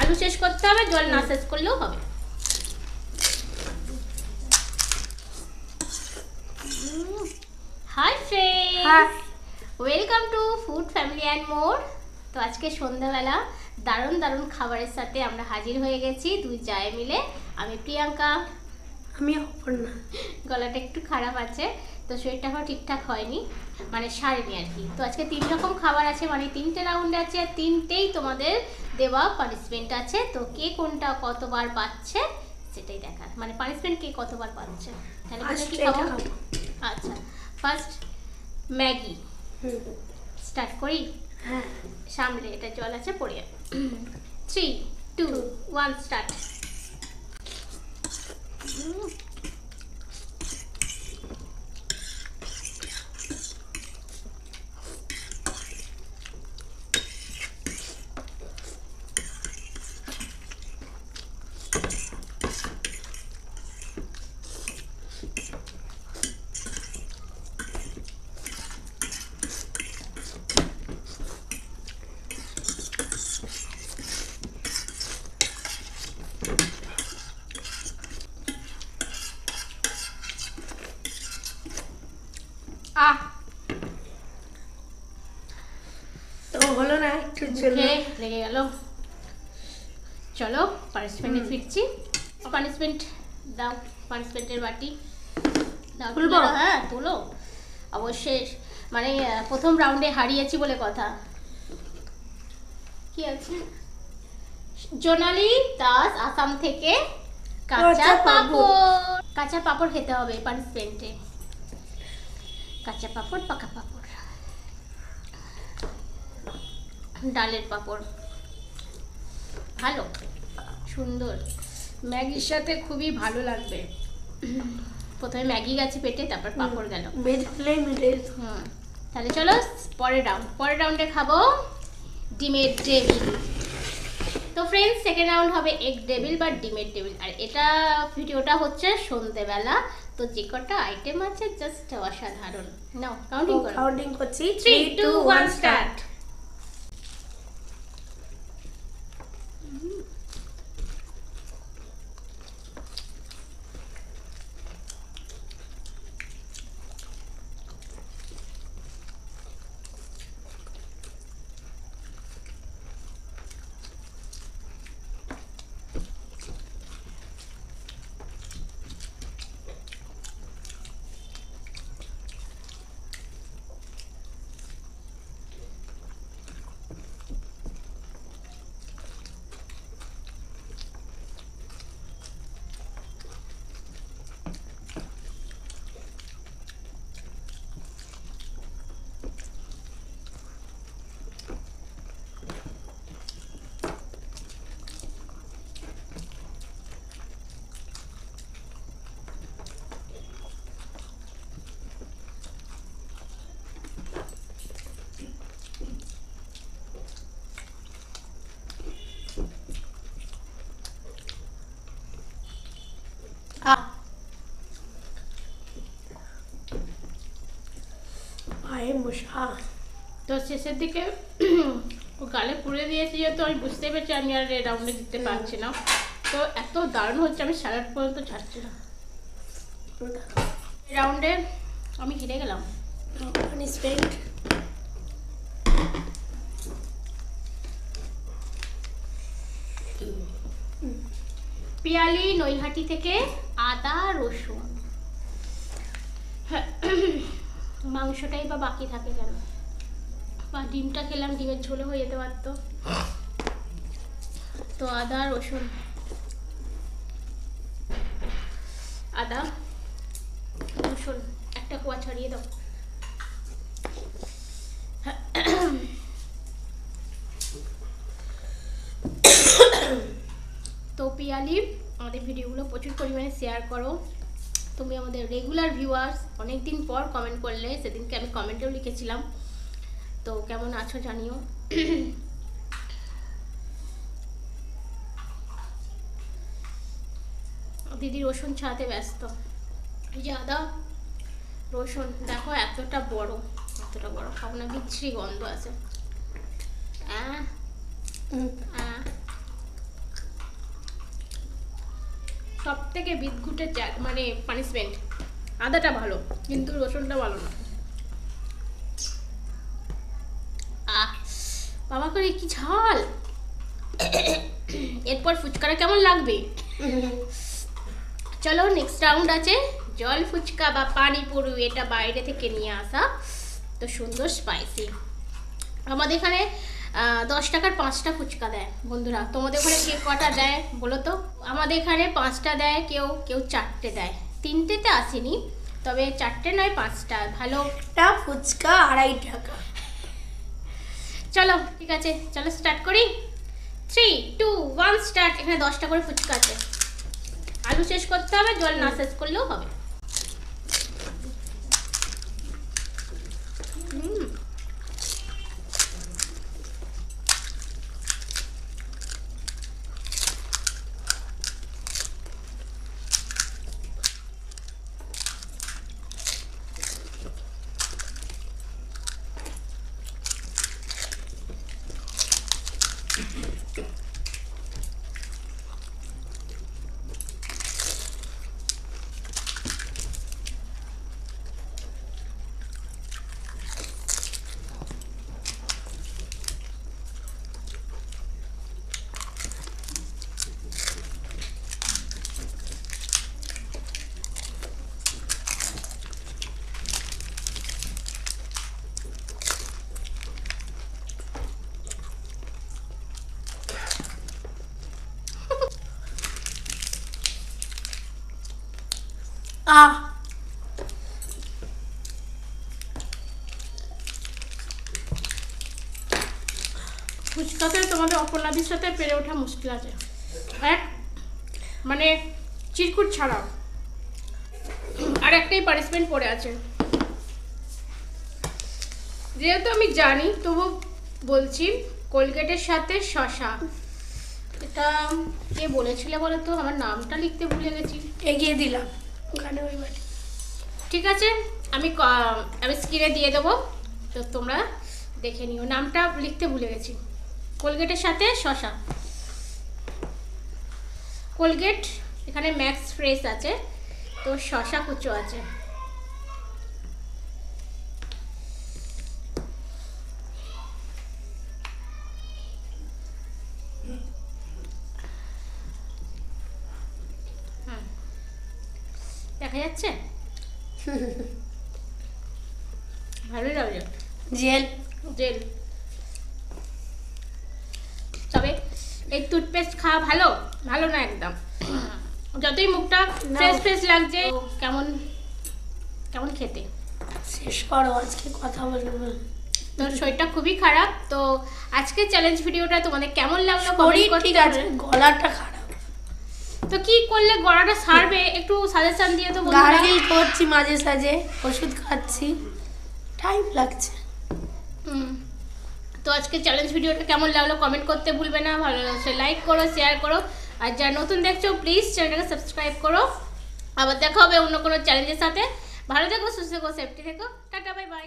আলু শেষ করতে হবে, জল না শেষ করলেও হবে। Hi friends, welcome to food family and more. তো আজকে সন্ধ্যাবেলা দারুণ দারুণ খাবারের সাথে আমরা হাজির হয়ে গেছি, দুই জায়ে মিলে। আমি প্রিয়াঙ্কা, আমি অপর্ণা। গলাটা একটু খারাপ আছে, তো শরীরটা এখন ঠিকঠাক হয়নি, মানে সারেনি আর কি। তো আজকে 3 রকম খাবার আছে, মানে 3টে রাউন্ড আছে, আর 3টেই তোমাদের দেওয়া পানিশমেন্ট আছে। তো কে কোনটা কতবার পাচ্ছে সেটাই দেখার, মানে পানিশমেন্ট কে কতবার পাচ্ছে। তাহলে কি খাবো? আচ্ছা, ফার্স্ট ম্যাগি স্টার্ট করি। হ্যাঁ, সামনে এটা জল আছে, পড়ে 3, 2, 1 স্টার্ট। তো হলো না, একটু চলে লেগে গেল। চলো পানিশমেন্টে ফিরছি। পানিশমেন্ট দাও, পানিশমেন্টের বাটি দাও। তুলবো? হ্যাঁ তোলো অবশ্যই, মানে প্রথম রাউন্ডে হারিয়েছি বলে কথা। কি আছে? জোনালি দাস আসাম থেকে কাঁচা পাঁপড়। কাঁচা পাঁপড় খেতে হবে পানিশমেন্টে। কাঁচা পাঁপড়, পাকা পাঁপড়, ডালের পাঁপড়, ভালো সুন্দর, ম্যাগির সাথে খুবই ভালো লাগবে। প্রথমে ম্যাগি গেছে পেটে, তারপর পাঁপড় গেল। তাহলে চলো পরের রাউন্ডে খাবো ডিমের টেবিল। তো ফ্রেন্ডস, সেকেন্ড রাউন্ড হবে এগ টেবিল বা ডিমের টেবিল। আর এটা ভিডিওটা হচ্ছে সন্ধ্যেবেলা, তো যে কটা আইটেম আছে জাস্ট অসাধারণ। নাও কাউন্টিং করছি। 3, 2, 1 স্টার্ট। তো শেষের দিকে ও গালে পুড়ে দিয়েছে, যেহেতু আমি বুঝতে পেরেছি আমি আর রাউন্ডে দিতে পারছি না। তো এত দারুণ হচ্ছে, আমি স্যালাড পর্যন্ত ছাড়ছি না। রাউন্ডে আমি হেরে গেলাম। পিয়ালি নৈহাটি থেকে আদা রসুন। মাংসটাই বা বাকি থাকে কেন? বা ডিমটা খেলাম, ডিমের ঝোলে হয়ে যেতে পারতো। তো আদা রসুন, আদা রসুন একটা কোয়া ছড়িয়ে দাও। তো পিয়ালি, আমাদের ভিডিওগুলো প্রচুর পরিমাণে শেয়ার করো। তুমি আমাদের রেগুলার ভিউয়ার্স, অনেকদিন পর কমেন্ট করলে, সেদিনকে আমি কমেন্টেও লিখেছিলাম। তো কেমন আছো জানিও। দিদি রসুন ছাড়াতে ব্যস্ত। এই যে আদা রসুন দেখো এতটা বড় খাবো না, বিচ্ছিরি গন্ধ আছে। সব থেকে বিদঘুটে মানে পানিশমেন্ট। আদাটা ভালো কিন্তু রসুনটা ভালো না। আহ বাবা করে কি ঝাল। এরপর ফুচকাটা কেমন লাগবে? চলো নেক্সট রাউন্ড আছে জল ফুচকা বা পানিপুরি। এটা বাইরে থেকে নিয়ে আসা, তো সুন্দর স্পাইসি। আমাদের এখানে 10 টাকার 5টা ফুচকা দেয় বন্ধুরা। তোমাদের ওখানে কে কটা দেয় বলো তো? আমাদের এখানে 5টা দেয়, কেউ কেউ 4টে দেয়। 3টেতে আসেনি, তবে 4টে নয় 5টা। ভালো একটা ফুচকা 2.5 টাকা। চলো ঠিক আছে, চলো স্টার্ট করি। 3, 2, 1 স্টার্ট। এখানে 10টা করে ফুচকা আছে। আলু শেষ করতে হবে, জল না শেষ করলেও হবে। ফুচকাতে তোমাদের অপরাধীর সাথে পেরে ওঠা মুশকিল আছে। এক মানে চিরকুট ছাড়া আর একটাই পানিশমেন্ট পড়ে আছে। যেহেতু আমি জানি তবু বলছি, কোলগেটের সাথে শসা। এটা কে বলেছিল বলো তো? আমার নামটা লিখতে ভুলে গেছি। এগিয়ে দিলাম ওখানে ওই বাড়ি। ঠিক আছে, আমি স্ক্রিনে দিয়ে দেবো, তো তোমরা দেখে নিও। নামটা লিখতে ভুলে গেছি। কোলগেটের সাথে শসা। কোলগেট এখানে ম্যাক্স ফ্রেশ আছে, তো শসা কুচো আছে। দেখা যাচ্ছে? ভালোই লাগছে। Gel gel. তবে এই টুথপেস্ট খাওয়া ভালো ভালো না একদম। যতই মুখটা ফ্রেশ ফ্রেশ লাগছে, কেমন কেমন খেতে। শেষ করো, আজকে কথা বলবো। তো শরীরটা খুবই খারাপ। তো আজকে চ্যালেঞ্জ ভিডিওটা তোমাদের কেমন লাগলো? শরীর ঠিক আছে, গলাটা খারাপ। তো কি করলে গলাটা সারবে একটু সাজেশন দিয়ে তো বন্ধুরা। গার্গল করছি মাঝে সাঝে, ওষুধ খাচ্ছি, টাইম লাগছে। তো আজকে চ্যালেঞ্জ ভিডিওটা কেমন লাগলো কমেন্ট করতে ভুলবে না। ভালো লাগছে লাইক করো, শেয়ার করো, আর যারা নতুন দেখছো প্লিজ চ্যানেলটাকে সাবস্ক্রাইব করো। আবার দেখা হবে অন্য কোনো চ্যালেঞ্জের সাথে। ভালো থেকো, সুস্থ থেকো, সেফটি থেকো। Tata, bye bye.